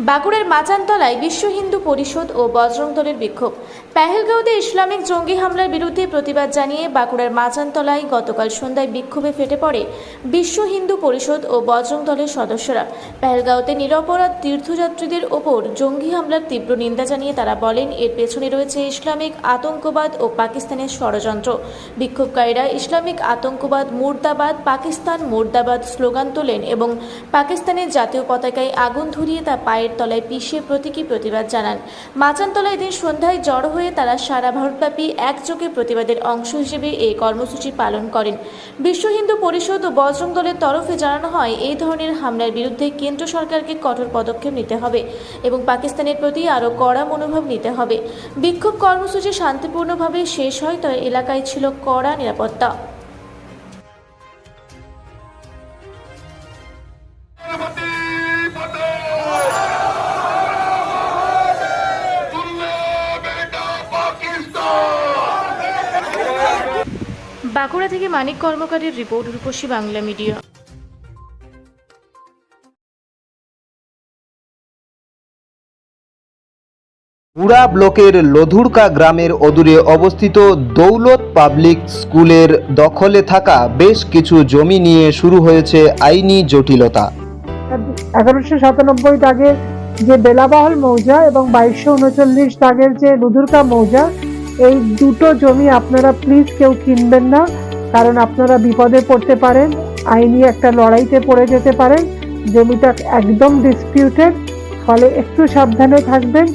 বাঁকুড়ার মাচানতলায় বিশ্ব হিন্দু পরিষদ ও বজরং দলের বিক্ষোভ। পেহেলগাঁওতে ইসলামিক জঙ্গি হামলার বিরুদ্ধে প্রতিবাদ জানিয়ে বাঁকুড়ার মাচানতলায় গতকাল সন্ধ্যায় বিক্ষোভে ফেটে পড়ে বিশ্ব হিন্দু পরিষদ ও বজরং দলের সদস্যরা। পেহেলগাঁওতে নিরপরাধ তীর্থযাত্রীদের ওপর জঙ্গি হামলার তীব্র নিন্দা জানিয়ে তারা বলেন, এর পেছনে রয়েছে ইসলামিক আতঙ্কবাদ ও পাকিস্তানের ষড়যন্ত্র। বিক্ষোভকারীরা ইসলামিক আতঙ্কবাদ মুর্দাবাদ, পাকিস্তান মুর্দাবাদ স্লোগান তোলেন এবং পাকিস্তানের জাতীয় পতাকায় আগুন ধরিয়ে তা পায়ের তলায় পিষে প্রতীকী প্রতিবাদ জানান। মাচানতলায় এদিন সন্ধ্যায় জড়ো হয়ে তারা সারা ভারতব্যাপী একযোগে প্রতিবাদের অংশ হিসেবে এই কর্মসূচি পালন করেন। বিশ্ব হিন্দু পরিষদ ও বজরং দলের তরফে জানানো হয়, এই ধরনের হামলার বিরুদ্ধে কেন্দ্র সরকারকে কঠোর পদক্ষেপ নিতে হবে এবং পাকিস্তানের প্রতি আরও কড়া মনোভাব নিতে হবে। বিক্ষোভ কর্মসূচি শান্তিপূর্ণভাবে শেষ হয়, তবে এলাকায় ছিল কড়া নিরাপত্তা। বাঁকুড়া থেকে মানিক কর্মকারের রিপোর্ট, রূপসী বাংলা মিডিয়া। পুরা ব্লকের লধুরকা গ্রামের অদূরে অবস্থিত দৌলত পাবলিক স্কুলের দখলে থাকা বেশ কিছু জমি নিয়ে শুরু হয়েছে আইনি জটিলতা। 1197 দাগের যে বেলাবহল মৌজা এবং 2239 দাগের যে লধুরকা মৌজা, এই দুটো জমি আপনারা প্লিজ কেউ কিনবেন না, কারণ আপনারা বিপদে পড়তে পারেন, আইনি একটা লড়াইতে পড়ে যেতে পারেন। জমিটা একদম ডিসপিউটেড, ফলে একটু সাবধানে থাকবেন।